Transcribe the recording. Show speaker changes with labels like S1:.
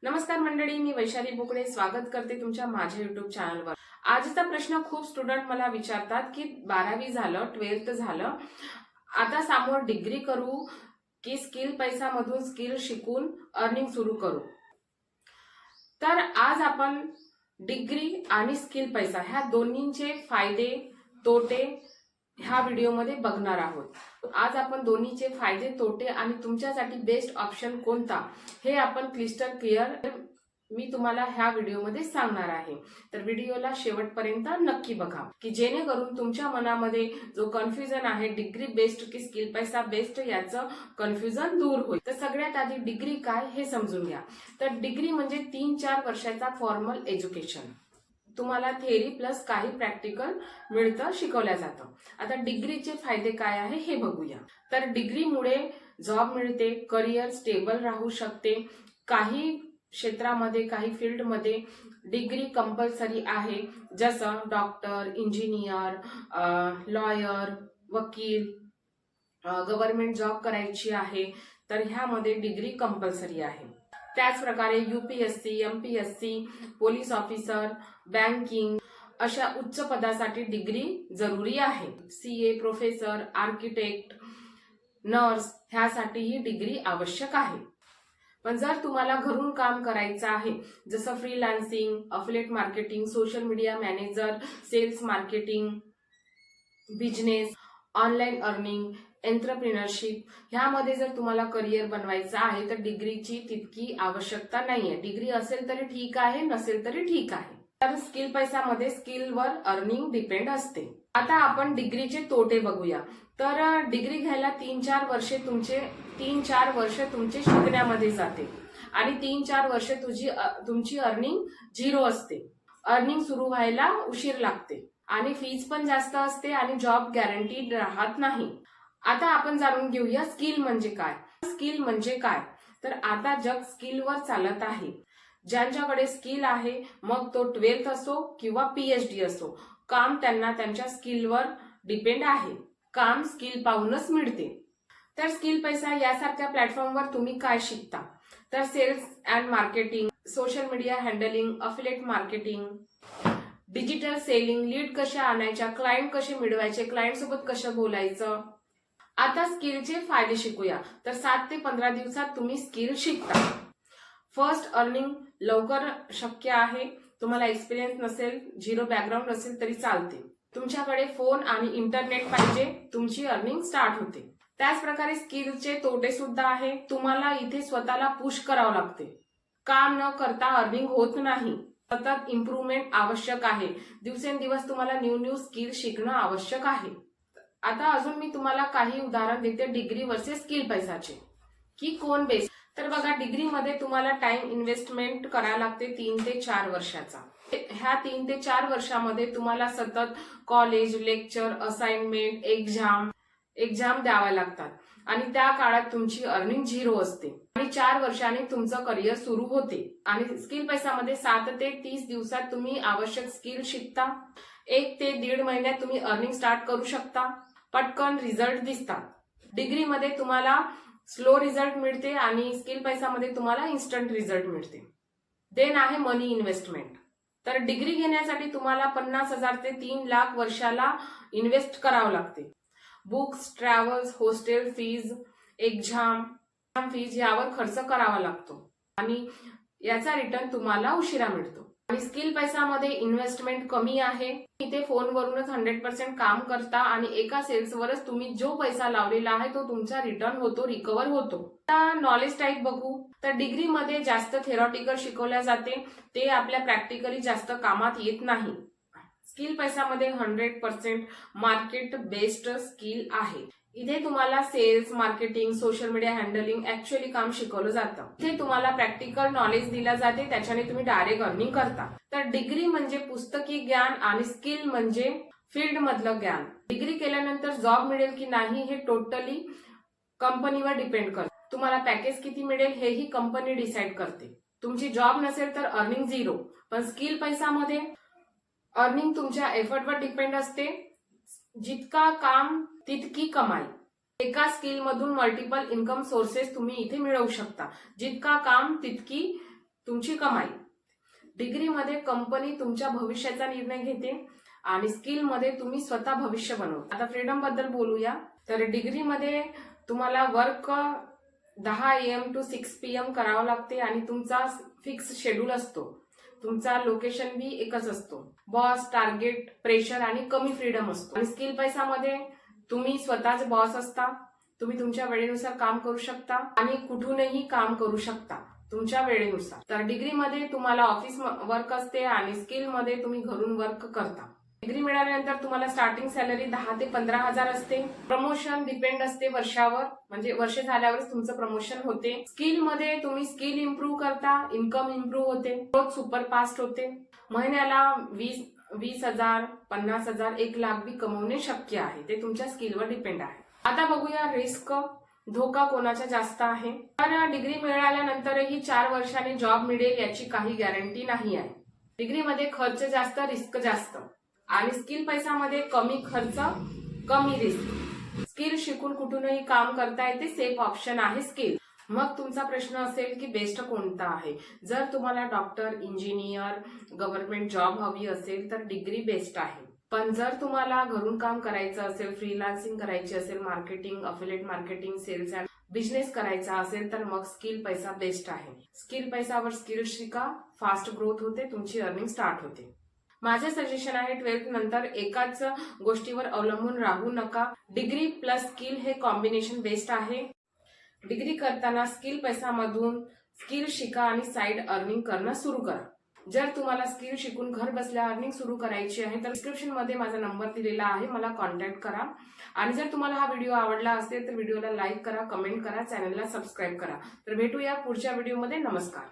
S1: नमस्कार मंडळी, मी वैशाली बोकडे स्वागत करते तुमच्या माझ्या युट्यूब चॅनलवर। आजचा प्रश्न खूप स्टुडंट मला विचारतात की 12वी झालं, 12th झालं, आता समोर डिग्री करू की स्किल पैसा मधून स्किल शिकून अर्निंग सुरू करू। तर आज आपण डिग्री आणि स्किल पैसा ह्या दोन्हींचे फायदे तोटे ह्या व्हिडिओमध्ये बघणार आहोत। आज आपण दोन्हीचे फायदे तोटे आणि तुमच्यासाठी बेस्ट ऑप्शन कोणता हे आपण क्लिस्टर क्लिअर मी तुम्हाला ह्या व्हिडिओमध्ये सांगणार आहे। तर व्हिडिओला शेवटपर्यंत नक्की बघा की जेणेकरून तुमच्या मनामध्ये जो कन्फ्युजन आहे डिग्री बेस्ट की स्किल पैसा बेस्ट याचं कन्फ्युजन दूर होईल। तर सगळ्यात आधी डिग्री काय हे समजून घ्या। तर डिग्री म्हणजे 3-4 वर्षाचा फॉर्मल एज्युकेशन, तुम्हाला थेअरी प्लस काही प्रॅक्टिकल मिळतं, शिकवल्या जातं। आता डिग्रीचे फायदे काय आहे हे बघूया। तर डिग्रीमुळे जॉब मिळते, करिअर स्टेबल राहू शकते। काही क्षेत्रामध्ये काही फील्डमध्ये डिग्री कंपल्सरी आहे, जसं डॉक्टर, इंजिनियर, लॉयर, वकील, गव्हर्नमेंट जॉब करायची आहे तर ह्यामध्ये डिग्री कंपल्सरी आहे। त्याच प्रकारे UPSC, MPSC, police officer, banking अशा उच्च पदासाठी डिग्री जरुरी आहे। सीए, प्रोफेसर, आर्किटेक्ट, नर्स ह्यासाठीही डिग्री आवश्यक आहे। पण जर तुम्हाला घरून काम करायचं आहे, जसं freelancing, affiliate marketing, social media manager, sales marketing, business, online earning, entrepreneurship ह्यामध्ये जर तुम्हाला करिअर बनवायचं आहे तर डिग्रीची तितकी आवश्यकता नाहीये। डिग्री असेल तरी ठीक आहे, नसेल तरी ठीक आहे। तर स्किल पैसामध्ये स्किलवर अर्निंग डिपेंड असते। आता आपण डिग्रीचे तोटे बघूया। तर डिग्री घ्यायला 3-4 वर्ष तुमचे शिकण्यामध्ये जाते आणि 3-4 वर्ष तुमची अर्निंग झिरो असते। अर्निंग सुरू व्हायला उशीर लागते आणि फीस पण जास्त असते आणि जॉब गॅरंटीड राहत नाही। आता आपण जाणून घेऊया स्किल म्हणजे काय। स्किल म्हणजे काय, तर आता जग स्किलवर चालत आहे। ज्यांच्याकडे स्किल आहे, मग तो 12th असो किंवा पीएचडी असो, काम त्यांना त्यांच्या स्किलवर डिपेंड आहे। काम स्किल पाहूनच मिळते। तर स्किल पैसा यासारख्या प्लॅटफॉर्मवर तुम्ही काय शिकता, तर sales and marketing, social media handling, affiliate marketing, digital selling, lead कशा आणायच्या, क्लायंट कसे मिळवायचे, क्लायंट सोबत कसं बोलायचं। आता स्किलचे फायदे शिकूया। तर 7 ते 15 दिवसात तुम्ही स्किल शिकता। फर्स्ट अर्निंग लवकर शक्य आहे। तुम्हाला एक्सपिरियन्स नसेल, झिरो बॅकग्राऊंड असेल तरी चालते। तुमच्याकडे फोन आणि इंटरनेट पाहिजे, तुमची अर्निंग स्टार्ट होते। त्याच प्रकारे स्किलचे तोटे सुद्धा आहे। तुम्हाला इथे स्वतःला पुश करावं लागते। काम न करता अर्निंग होत नाही। सतत इम्प्रूव्हमेंट आवश्यक आहे। दिवसेंदिवस तुम्हाला न्यू स्किल शिकणं आवश्यक आहे। आता अजून मी तुम्हाला काही उदाहरण देते डिग्री वर्सेस स्किल पैसाचे की कोण बेस्ट। तर बघा, डिग्रीमध्ये तुम्हाला टाइम इन्व्हेस्टमेंट करायला लागते 3 ते 4 वर्षाचा। ह्या 3 ते 4 वर्षामध्ये तुम्हाला सतत कॉलेज, लेक्चर, असाइनमेंट, एक्झाम द्याव्या लागतात आणि त्या काळात तुमची अर्निंग झिरो असते आणि 4 वर्षांनी तुमचं करिअर सुरू होते। आणि स्किल पैसामध्ये 7 ते 30 दिवसात तुम्ही आवश्यक स्किल शिकता। 1 ते 1.5 महिन्यात तुम्ही अर्निंग स्टार्ट करू शकता। पटकन रिझल्ट दिसतात। डिग्रीमध्ये तुम्हाला स्लो रिझल्ट मिळते आणि स्किल पैसामध्ये तुम्हाला इन्स्टंट रिझल्ट मिळते। देन आहे मनी इन्व्हेस्टमेंट। तर डिग्री घेण्यासाठी तुम्हाला 50,000 ते 3 लाख वर्षाला इन्व्हेस्ट करावं लागते। Books, travels, hostel fees, exam fees यावर खर्च करावा लागतो आणि याचा रिटर्न तुम्हाला उशिरा मिळतो। आणि स्किल पैसामध्ये इन्व्हेस्टमेंट कमी आहे। इथे फोनवरूनच 100% काम करता आणि एका सेल्सवरच तुम्ही जो पैसा लावलेला आहे तो तुमचा रिटर्न होतो, रिकव्हर होतो। आता नॉलेज टाईप बघू। तर डिग्रीमध्ये जास्त थेरॉटिकल शिकवल्या जाते, ते आपल्या प्रॅक्टिकली जास्त कामात येत नाही। स्किल पैसामध्ये 100% मार्केट बेस्ड स्किल आहे। इथे तुम्हाला sales, marketing, social media handling actually काम शिकवलं जातं। इथे तुम्हाला प्रॅक्टिकल नॉलेज दिला जाते, त्याच्याने तुम्ही डायरेक्ट अर्निंग करता। तर डिग्री म्हणजे पुस्तकी ज्ञान आणि स्किल म्हणजे फील्ड मधलं ज्ञान। डिग्री केल्यानंतर जॉब मिळेल की नाही हे टोटली कंपनीवर डिपेंड करते। तुम्हाला पॅकेज किती मिळेल हेही कंपनी डिसाईड करते। तुमची जॉब नसेल तर अर्निंग झिरो। पण स्किल पैसामध्ये अर्निंग तुमच्या एफर्टवर डिपेंड असते। जितका काम तितकी कमाई। एका स्किल मधून मल्टिपल इन्कम सोर्सेस तुम्ही इथे मिळवू शकता। जितका काम तितकी तुमची कमाई. डिग्रीमध्ये कंपनी तुमच्या भविष्याचा निर्णय घेते आणि स्किलमध्ये तुम्ही स्वतः भविष्य बनवता. आता फ्रीडम बद्दल बोलूया. तर डिग्रीमध्ये तुम्हाला वर्क 10 AM to 6 PM करावं लागते आणि तुमचा फिक्स शेड्यूल असतो. तुमचा लोकेशन बी एकच असतो. बॉस, टार्गेट, प्रेशर आणि कमी फ्रीडम असतो. आणि स्किल पैसामध्ये तुम्ही स्वतःच बॉस असता. तुम्ही तुमच्या वेळेनुसार काम करू शकता आणि कुठूनही काम करू शकता तुमच्या वेळेनुसार. तर डिग्रीमध्ये तुम्हाला ऑफिस वर्क असते आणि स्किलमध्ये तुम्ही घरून वर्क करता. डिग्री मिळाल्यानंतर तुम्हाला स्टार्टिंग सॅलरी 10 ते 15 हजार असते. प्रमोशन डिपेंड असते वर्षावर, म्हणजे वर्ष झाल्यावरच तुमचं प्रमोशन होते. स्किलमध्ये तुम्ही स्किल इम्प्रूव्ह करता, इन्कम इम्प्रूव्ह होते, ग्रोथ सुपर फास्ट होते. महिन्याला 20,000, 50,000, 1 लाख बी कमवणे शक्य आहे. ते तुमच्या स्किलवर डिपेंड आहे. आता बघूया रिस्क, धोका कोणाचा जास्त आहे. तर डिग्री मिळाल्यानंतरही 4 वर्षांनी जॉब मिळेल याची काही गॅरंटी नाही आहे. डिग्रीमध्ये खर्च जास्त, रिस्क जास्त आणि स्किल पैसामध्ये कमी खर्च, कमी रिस्क. स्किल शिकून कुठूनही काम करता येते, सेफ ऑप्शन आहे स्किल. मग तुमचा प्रश्न असेल की बेस्ट कोणता आहे. जर तुम्हाला डॉक्टर, इंजिनियर, गव्हर्नमेंट जॉब हवी असेल तर डिग्री बेस्ट आहे. पण जर तुम्हाला घरून काम करायचं असेल, फ्रीलान्सिंग करायची असेल, marketing, affiliate marketing, sales and business करायचा असेल तर मग स्किल पैसा बेस्ट आहे. स्किल पैसावर स्किल शिका, फास्ट ग्रोथ होते, तुमची अर्निंग स्टार्ट होते. माझे सजेशन आहे 12th नंतर एकाच गोष्टीवर अवलंबून राहू नका. डिग्री प्लस स्किल हे कॉम्बिनेशन बेस्ट आहे. डिग्री करताना स्किल पैसामधून स्किल शिका आणि साइड अर्निंग करणं सुरू करा. जर तुम्हाला स्किल शिकून घर बसल्या अर्निंग सुरू करायची आहे तर डिस्क्रिप्शन मध्ये माझा नंबर दिलेला आहे, मला कॉन्टॅक्ट करा. आणि जर तुम्हाला हा व्हिडिओ आवडला असेल तर व्हिडिओला लाईक करा, कमेंट करा, चॅनलला सबस्क्राईब करा. तर भेटूया पुढच्या व्हिडिओमध्ये. नमस्कार.